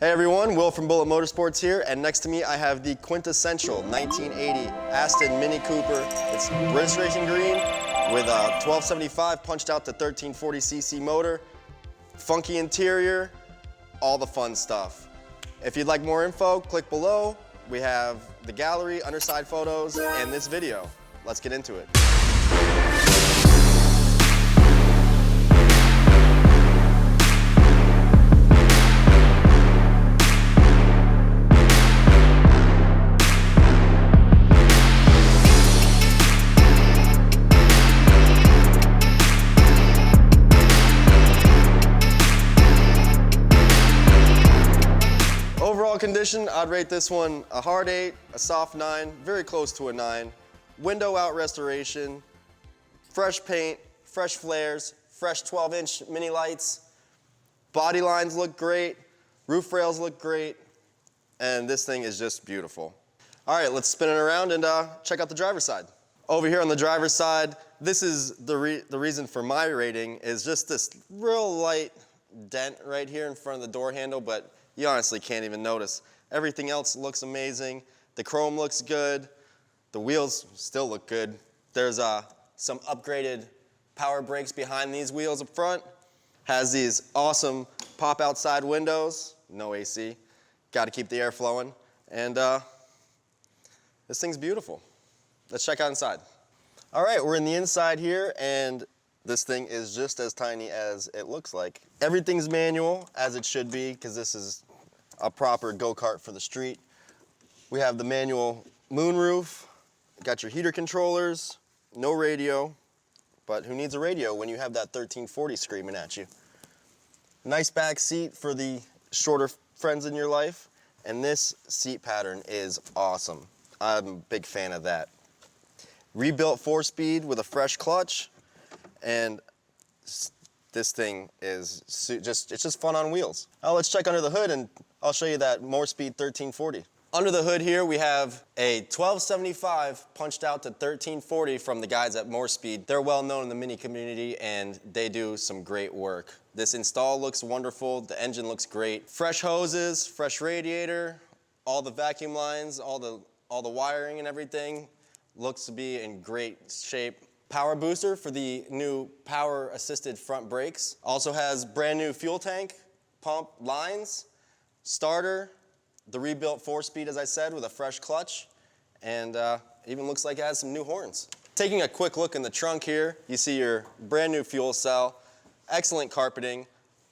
Hey everyone, Will from Bullet Motorsports here, and next to me I have the quintessential 1980 Aston Mini Cooper. It's British Racing Green with a 1275 punched out to 1340cc motor, funky interior, all the fun stuff. If you'd like more info, click below. We have the gallery, underside photos, and this video. Let's get into it. Overall condition, I'd rate this one a hard 8, a soft 9, very close to a 9. Window out restoration, fresh paint, fresh flares, fresh 12-inch mini lights. Body lines look great, roof rails look great, and this thing is just beautiful. All right, let's spin it around and check out the driver's side. Over here on the driver's side, this is the reason for my rating is just this real light dent right here in front of the door handle, but you honestly can't even notice. Everything else looks amazing. The chrome looks good. The wheels still look good. There's some upgraded power brakes behind these wheels up front. Has these awesome pop outside windows. No AC. Got to keep the air flowing. And this thing's beautiful. Let's check out inside. All right, we're in the inside here, and this thing is just as tiny as it looks like. Everything's manual, as it should be, because this is a proper go-kart for the street. We have the manual moonroof, got your heater controllers, no radio, but who needs a radio when you have that 1340 screaming at you? Nice back seat for the shorter friends in your life, and this seat pattern is awesome. I'm a big fan of that. Rebuilt 4-speed with a fresh clutch, and this thing is it's just fun on wheels. Now let's check under the hood and I'll show you that more speed 1340. Under the hood here we have a 1275 punched out to 1340 from the guys at More Speed. They're well known in the Mini community and they do some great work. This install looks wonderful, the engine looks great. Fresh hoses, fresh radiator, all the vacuum lines, all the wiring and everything looks to be in great shape. Power booster for the new power assisted front brakes. Also has brand new fuel tank, pump lines, starter, the rebuilt 4-speed as I said with a fresh clutch, and even looks like it has some new horns. Taking a quick look in the trunk here, you see your brand new fuel cell, excellent carpeting,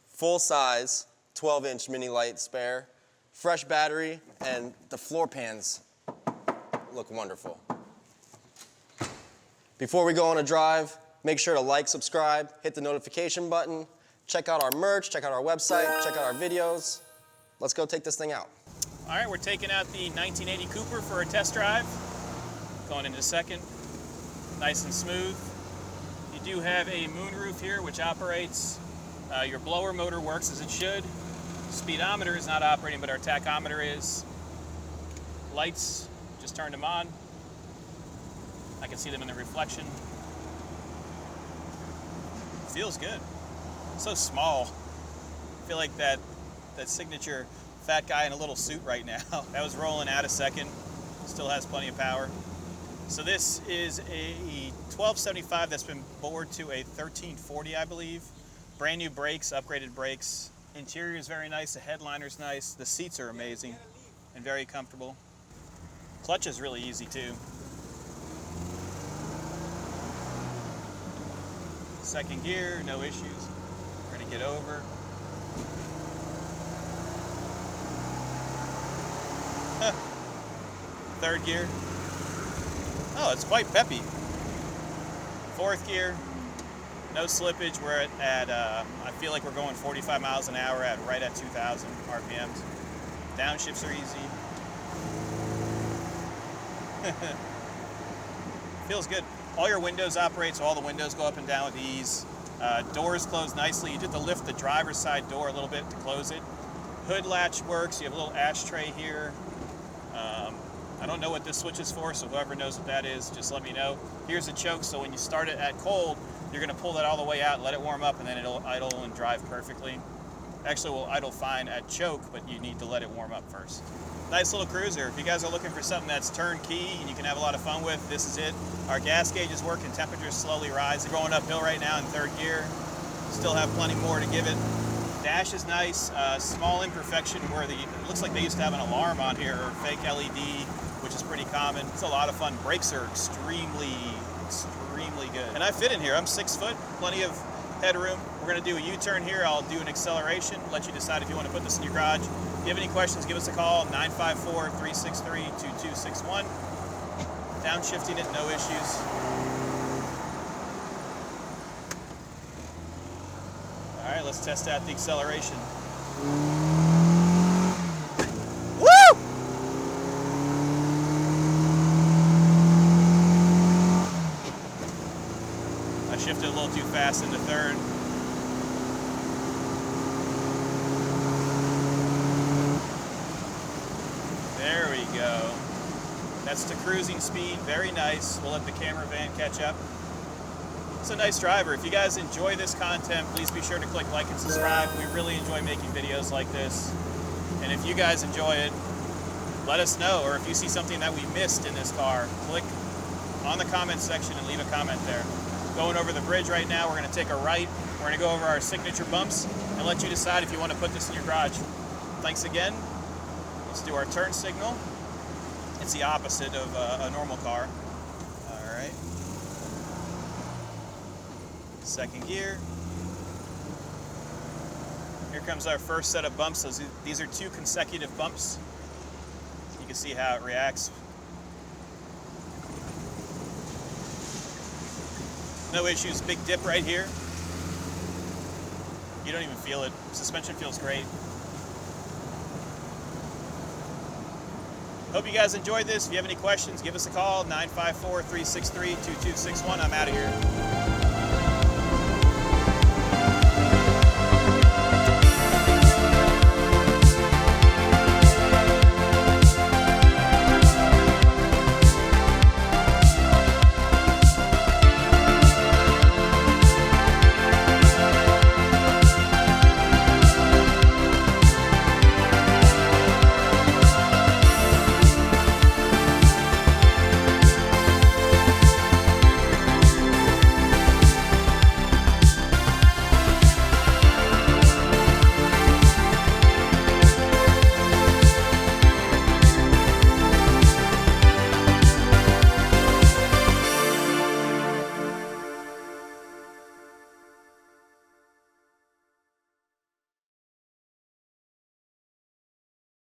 full size 12-inch mini light spare, fresh battery, and the floor pans look wonderful. Before we go on a drive, make sure to like, subscribe, hit the notification button, check out our merch, check out our website, check out our videos. Let's go take this thing out. All right, we're taking out the 1980 Cooper for a test drive. Going into second, nice and smooth. You do have a moonroof here which operates. Your blower motor works as it should. Speedometer is not operating, but our tachometer is. Lights, just turned them on. I can see them in the reflection. Feels good. So small. I feel like that signature fat guy in a little suit right now. That was rolling out a second. Still has plenty of power. So this is a 1275 that's been bored to a 1340, I believe. Brand new brakes, upgraded brakes. Interior is very nice. The headliner's nice. The seats are amazing and very comfortable. Clutch is really easy too. Second gear, no issues. We're gonna get over. Third gear. Oh, it's quite peppy. Fourth gear, no slippage. We're at I feel like we're going 45 miles an hour at right at 2,000 RPMs. Downshifts are easy. Feels good. All your windows operate, so all the windows go up and down with ease. Doors close nicely. You did to lift the driver's side door a little bit to close it. Hood latch works. You have a little ashtray here. I don't know what this switch is for, so whoever knows what that is, just let me know. Here's a choke, so when you start it at cold, you're gonna pull that all the way out, let it warm up, and then it'll idle and drive perfectly. Actually will idle fine at choke, but you need to let it warm up first. Nice little cruiser. If you guys are looking for something that's turnkey and you can have a lot of fun with, this is it. Our gas gauge is working, temperatures slowly rise. Going uphill right now in 3rd gear. Still have plenty more to give it. Dash is nice, small imperfection where it looks like they used to have an alarm on here, or fake LED, which is pretty common. It's a lot of fun. Brakes are extremely good. And I fit in here, I'm 6 foot, plenty of headroom. We're gonna do a U-turn here. I'll do an acceleration, let you decide if you wanna put this in your garage. If you have any questions, give us a call, 954-363-2261. Downshifting it, no issues. All right, let's test out the acceleration. Woo! I shifted a little too fast into 3rd. There we go. That's the cruising speed, very nice. We'll let the camera van catch up. It's a nice driver. If you guys enjoy this content, please be sure to click like and subscribe. We really enjoy making videos like this. And if you guys enjoy it, let us know. Or if you see something that we missed in this car, click on the comment section and leave a comment there. Going over the bridge right now, we're gonna take a right. We're gonna go over our signature bumps and let you decide if you wanna put this in your garage. Thanks again. Let's do our turn signal. It's the opposite of a normal car. All right. 2nd gear. Here comes our first set of bumps. These are 2 consecutive bumps. You can see how it reacts. No issues, big dip right here. You don't even feel it. Suspension feels great. Hope you guys enjoyed this. If you have any questions, give us a call, 954-363-2261. I'm out of here.